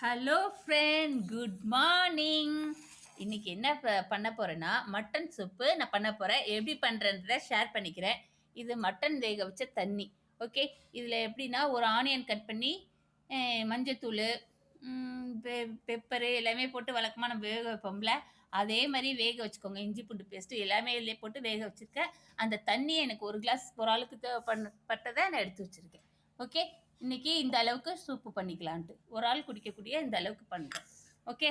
Hello friend, good morning. இன்னைக்கு என்ன பண்ண போறேன்னா மட்டன் சூப்பு நான் பண்ண போறேன். எப்படி பண்ணுறன்றத ஷேர் பண்ணிக்கிறேன். இது மட்டன் வேக வச்ச தண்ணி. ஓகே, இதில் எப்படின்னா ஒரு ஆனியன் கட் பண்ணி மஞ்சத்தூள், பெப்பரு எல்லாமே போட்டு வழக்கமாக நம்ம வேக வைப்போம்ல, அதே மாதிரி வேக வச்சுக்கோங்க. இஞ்சி பூண்டு பேஸ்ட்டு எல்லாமே இதிலே போட்டு வேக வச்சுருக்கேன். அந்த தண்ணியை எனக்கு ஒரு கிளாஸ் ஒரு ஆளுக்கு தேவைப்பட்டதை நான் எடுத்து வச்சுருக்கேன். ஓகே, இன்னைக்கு இந்த அளவுக்கு சூப்பு பண்ணிக்கலான்ட்டு ஒரு ஆள் குடிக்கக்கூடிய இந்த அளவுக்கு பண்ணுறேன். ஓகே,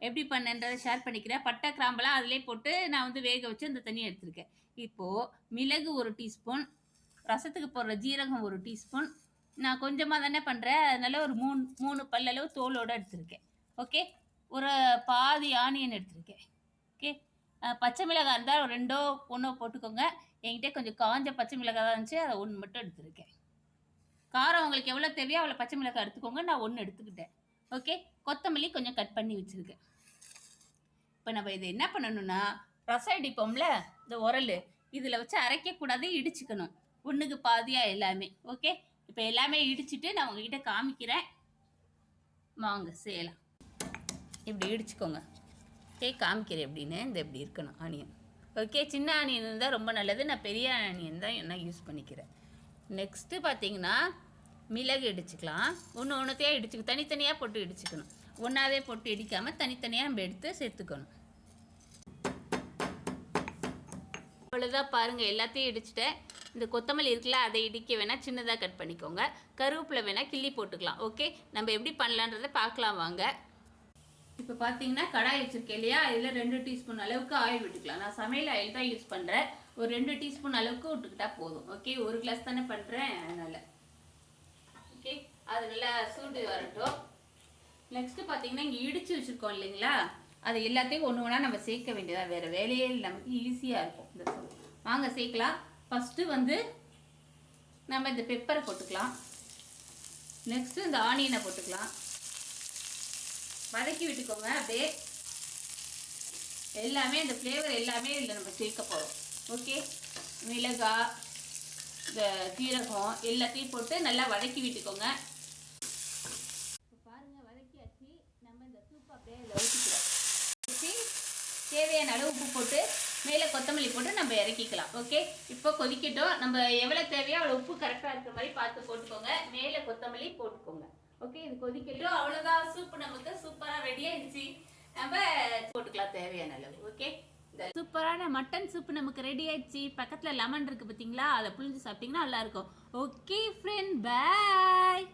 எப்படி பண்ணன்றதை ஷேர் பண்ணிக்கிறேன். பட்டை கிராம்பெல்லாம் அதிலே போட்டு நான் வேக வச்சு அந்த தண்ணியை எடுத்திருக்கேன். இப்போது மிளகு 1 டீஸ்பூன், ரசத்துக்கு போடுற ஜீரகம் 1 டீஸ்பூன், நான் கொஞ்சமாக தானே பண்ணுறேன், அதனால ஒரு 3 பல்லளவு தோலோடு எடுத்திருக்கேன். ஓகே, ஒரு பாதி ஆனியன் எடுத்திருக்கேன். ஓகே, பச்சை மிளகாய் இருந்தால் ஒரு 2 1 போட்டுக்கோங்க. என்கிட்ட கொஞ்சம் காஞ்ச பச்சை மிளகாய் தான் இருந்துச்சு, அதை 1 மட்டும் எடுத்திருக்கேன். காரம் உங்களுக்கு எவ்வளோ தேவையோ அவ்வளோ பச்சை மிளகாய் எடுத்துக்கோங்க. நான் 1 எடுத்துக்கிட்டேன். ஓகே, கொத்தமல்லி கொஞ்சம் கட் பண்ணி வச்சுருக்கேன். இப்போ நம்ம இதை என்ன பண்ணணும்னா, ரசம் அடிப்போம்ல, இந்த உரல் இதில் வச்சு அரைக்கக்கூடாது, இடிச்சுக்கணும். 1க்கு பாதியாக எல்லாமே. ஓகே, இப்போ எல்லாமே இடிச்சுட்டு நான் உங்ககிட்ட காமிக்கிறேன். வாங்க செய்யலாம். இப்படி இடிச்சுக்கோங்க. ஓகே, காமிக்கிறேன் எப்படின்னு. இந்த எப்படி இருக்கணும் ஆனியன். ஓகே, சின்ன ஆனியன் இருந்தால் ரொம்ப நல்லது. நான் பெரிய ஆனியன் தான் என்ன யூஸ் பண்ணிக்கிறேன். நெக்ஸ்ட்டு பார்த்தீங்கன்னா மிளகு இடிச்சுக்கலாம். ஒன்றுத்தையாக இடிச்சுக்கணும், தனித்தனியாக போட்டு இடிச்சுக்கணும். ஒன்றாவே போட்டு இடிக்காமல் தனித்தனியாக நம்ம எடுத்து சேர்த்துக்கணும். அவ்வளோதான், பாருங்கள், எல்லாத்தையும் இடிச்சிட்டேன். இந்த கொத்தமல்லி இருக்குல்ல, அதை இடிக்க வேணால் சின்னதாக கட் பண்ணிக்கோங்க. கருவேப்பிலை வேணால் கிள்ளி போட்டுக்கலாம். ஓகே, நம்ம எப்படி பண்ணலான்றதை பார்க்கலாம் வாங்க. இப்போ பார்த்தீங்கன்னா கடாய் வச்சுருக்கேன் இல்லையா, இதில் 2 டீஸ்பூன் அளவுக்கு ஆயில் விட்டுக்கலாம். நான் சமையல் ஆயில் தான் யூஸ் பண்ணுறேன். ஒரு 2 டீஸ்பூன் அளவுக்கு விட்டுக்கிட்டா போதும். ஓகே, ஒரு கிளாஸ் தானே பண்ணுறேன் அதனால். ஓகே, அது நல்லா சூடு வரட்டும். நெக்ஸ்ட்டு பார்த்தீங்கன்னா இங்கே இடித்து வச்சுருக்கோம் இல்லைங்களா, அது எல்லாத்தையும் ஒன்று ஒன்றா நம்ம சேர்க்க வேண்டியதாக, வேறு வேலையே நமக்கு ஈஸியாக இருக்கும். இந்த வாங்க சேர்க்கலாம். ஃபஸ்ட்டு நம்ம இந்த பெப்பரை போட்டுக்கலாம். நெக்ஸ்ட்டு இந்த ஆனியனை போட்டுக்கலாம். வதக்கி விட்டுக்கோங்க. அப்படியே எல்லாமே இந்த ஃப்ளேவர் எல்லாமே இதில் நம்ம சேர்க்க போகிறோம். ஓகே, மிளகாய், இந்த ஜீரகம் எல்லாத்தையும் போட்டு நல்லா வதக்கி விட்டுக்கோங்க. இப்போ பாருங்கள், வதக்கியாச்சு. நம்ம இந்த சூப்பை அப்படியே இதில் ஊற்றிக்கிறோம். ஊற்றி தேவையான அளவு உப்பு போட்டு மேலே கொத்தமல்லி போட்டு நம்ம இறக்கிக்கலாம். ஓகே, இப்போ கொதிக்கட்டும். நம்ம எவ்வளோ தேவையோ அவ்வளோ உப்பு கரெக்டாக இருக்கிற மாதிரி பார்த்து போட்டுக்கோங்க. மேலே கொத்தமல்லி போட்டுக்கோங்க. ஓகே, இது கொதிக்கட்டும். அவ்வளோதான், சூப்பு நமக்கு சூப்பராக ரெடி ஆயிடுச்சு. நம்ம போட்டுக்கலாம் தேவையான அளவு. ஓகே, இந்த சூப்பரான மட்டன் சூப்பு நமக்கு ரெடி ஆயிடுச்சு. பக்கத்தில் லெமன் இருக்குது பார்த்தீங்களா, அதை புழிஞ்சு சாப்பிட்டிங்கன்னா நல்லாயிருக்கும். ஓகே ஃப்ரெண்ட், பாய்.